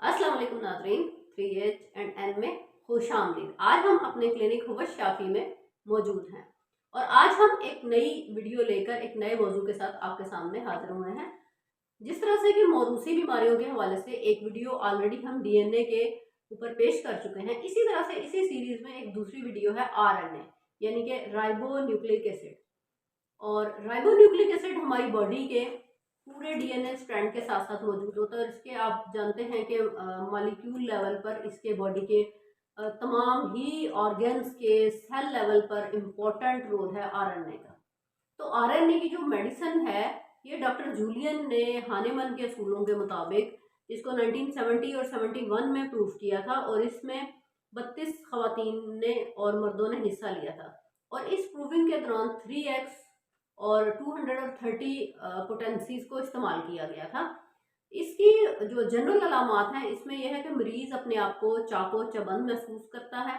अस्सलाम वालेकुम नाज़रीन, 3H&N में खुश आमदीद। आज हम अपने क्लिनिक हुबस शाफी में मौजूद हैं और आज हम एक नई वीडियो लेकर एक नए मौजू के साथ आपके सामने हाजिर हुए हैं। जिस तरह से कि मौरूसी बीमारियों के हवाले से एक वीडियो ऑलरेडी हम DNA के ऊपर पेश कर चुके हैं, इसी तरह से इसी सीरीज में एक दूसरी वीडियो है RNA यानी कि राइबो न्यूक्लिक एसिड। और राइबो न्यूक्लिक एसिड हमारी बॉडी के पूरे डीएनए स्ट्रैंड के साथ साथ मौजूद होता है और इसके आप जानते हैं कि मॉलिक्यूल लेवल पर इसके बॉडी के तमाम ही ऑर्गन्स के सेल लेवल पर इम्पोर्टेंट रोल है आरएनए का। तो आरएनए की जो मेडिसिन है ये डॉक्टर जूलियन ने हानेमन के असूलों के मुताबिक इसको 1970 और 71 में प्रूव किया था और इसमें 32 खवातीन ने और मर्दों ने हिस्सा लिया था और इस प्रूविंग के दौरान 3x और 230 पोटेंसीज को इस्तेमाल किया गया था। इसकी जो जनरल अलामात हैं इसमें यह है कि मरीज़ अपने आप को चाको चबंद महसूस करता है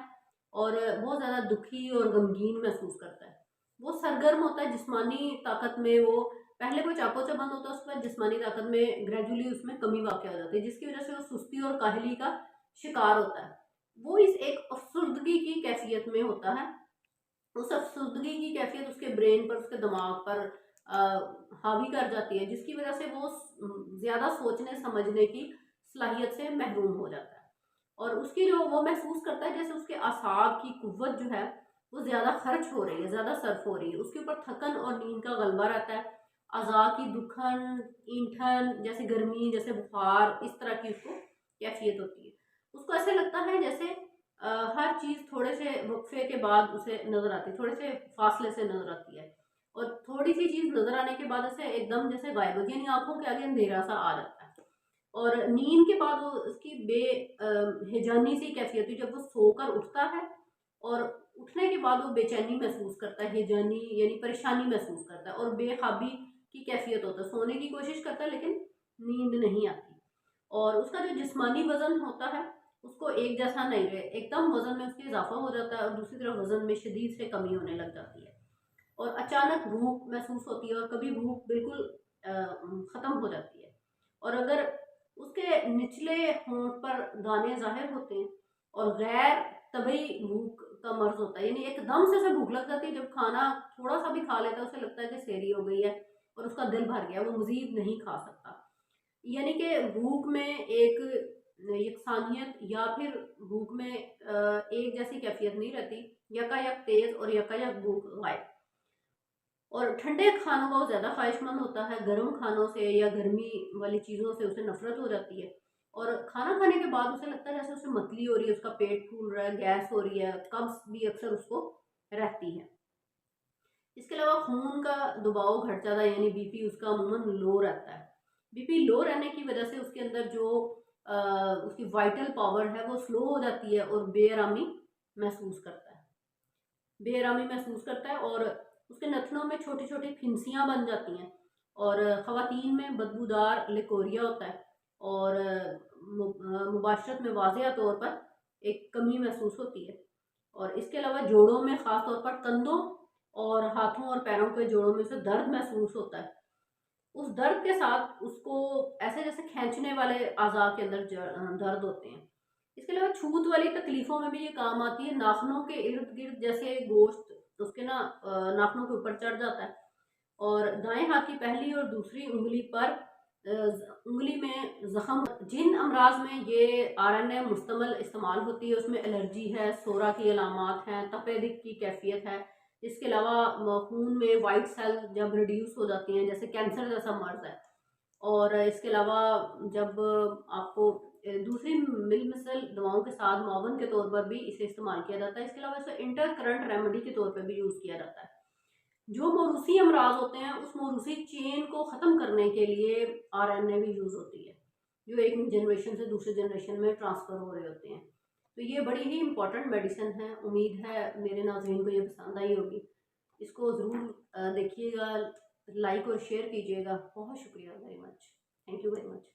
और बहुत ज़्यादा दुखी और गमगीन महसूस करता है। वो सरगर्म होता है जिस्मानी ताकत में, वो पहले कोई चाको चबंद होता है उस पर जिस्मानी ताकत में ग्रेजुअली उसमें कमी वाक़ हो जाती है जिसकी वजह से वो सुस्ती और काहली का शिकार होता है। वो इस एक अफसुर्दगी की कैफियत में होता है। उस अफसुर्दगी की कैफियत उसके ब्रेन पर, उसके दिमाग पर हावी कर जाती है जिसकी वजह से वो ज़्यादा सोचने समझने की सलाहियत से महरूम हो जाता है और उसकी जो वो महसूस करता है जैसे उसके असाब की कुव्वत जो है वो ज़्यादा खर्च हो रही है, ज़्यादा सर्फ हो रही है। उसके ऊपर थकन और नींद का गलबा रहता है। अज़ा की दुखन, ईंठन, जैसे गर्मी, जैसे बुखार, इस तरह की उसको कैफियत होती है। उसको ऐसे लगता है जैसे हर चीज़ थोड़े से वक्फे के बाद उसे नज़र आती है, थोड़े से फासले से नज़र आती है और थोड़ी सी चीज़ नज़र आने के बाद ऐसे एकदम जैसे गायब हो, यानी आंखों के आगे अंधेरा सा आ जाता है। और नींद के बाद वो उसकी हिजानी सी कैफियत हुई, जब वो सोकर उठता है और उठने के बाद वो बेचैनी महसूस करता है, हिजानी यानी परेशानी महसूस करता है और बेखाबी की कैफियत होता है। सोने की कोशिश करता है लेकिन नींद नहीं आती और उसका जो जिस्मानी वजन होता है उसको एक जैसा नहीं रहे, एकदम वजन में उसके इजाफा हो जाता है और दूसरी तरफ वजन में शदीद से कमी होने लग जाती है और अचानक भूख महसूस होती है और कभी भूख बिल्कुल ख़त्म हो जाती है। और अगर उसके निचले होंठ पर दाने जाहिर होते हैं और गैर तबई भूख का मर्ज होता है, यानी एकदम से उसे भूख लग जाती है, जब खाना थोड़ा सा भी खा लेता है उसे लगता है कि सेहरी हो गई है और उसका दिल भर गया, वो मज़ीद नहीं खा सकता। यानी कि भूख में एक यकसानियत या फिर भूख में एक जैसी कैफियत नहीं रहती, यकायक तेज़ और यकायक भूख गायब। और ठंडे खानों का वो ज़्यादा ख्वाहिशमंद होता है, गर्म खानों से या गर्मी वाली चीज़ों से उसे नफरत हो जाती है और खाना खाने के बाद उसे लगता है जैसे उसे मतली हो रही है, उसका पेट फूल रहा है, गैस हो रही है, कब्ज़ भी अक्सर उसको रहती है। इसके अलावा खून का दबाव घट जाता है, यानी बीपी उसका अमूमन लो रहता है। बीपी लो रहने की वजह से उसके अंदर जो उसकी वाइटल पावर है वो स्लो हो जाती है और बेआरामी महसूस करता है, बेआरामी महसूस करता है और उसके नथनों में छोटी छोटी फिंसियाँ बन जाती हैं और ख़वातीन में बदबूदार लिकोरिया होता है और मुबाशरत में वाज़ेह तौर पर एक कमी महसूस होती है। और इसके अलावा जोड़ों में, ख़ास तौर पर कंधों और हाथों और पैरों के जोड़ों में से दर्द महसूस होता है। उस दर्द के साथ उसको ऐसे जैसे खींचने वाले अज़ा के अंदर दर्द होते हैं। इसके अलावा छूत वाली तकलीफ़ों में भी ये काम आती है। नाखूनों के इर्द-गिर्द जैसे गोश्त उसके नाखूनों के ऊपर चढ़ जाता है और दाएँ हाथ की पहली और दूसरी उँगली पर उँगली में ज़ख़म। जिन अमराज़ में ये आरएनए मुश्तमल इस्तेमाल होती है उसमें एलर्जी है, सोरा की अलामात हैं, तपे दिक की कैफियत है। इसके अलावा खून में वाइट सेल जब रिड्यूस हो जाती हैं, जैसे कैंसर जैसा मर्ज़ है। और इसके अलावा जब आपको दूसरी मिसल दवाओं के साथ मुआवन के तौर पर भी इसे इस्तेमाल किया जाता है। इसके अलावा इसे इंटर करंट रेमेडी के तौर पर भी यूज़ किया जाता है। जो मौरूसी अमराज होते हैं उस मौरूसी चेन को ख़त्म करने के लिए आरएनए भी यूज़ होती है, जो एक जनरेशन से दूसरे जनरेशन में ट्रांसफ़र हो रहे होते हैं। तो ये बड़ी ही इंपॉर्टेंट मेडिसिन है। उम्मीद है मेरे नाज़रीन को ये पसंद आई होगी। इसको ज़रूर देखिएगा, लाइक और शेयर कीजिएगा। बहुत शुक्रिया very much. Thank you very much.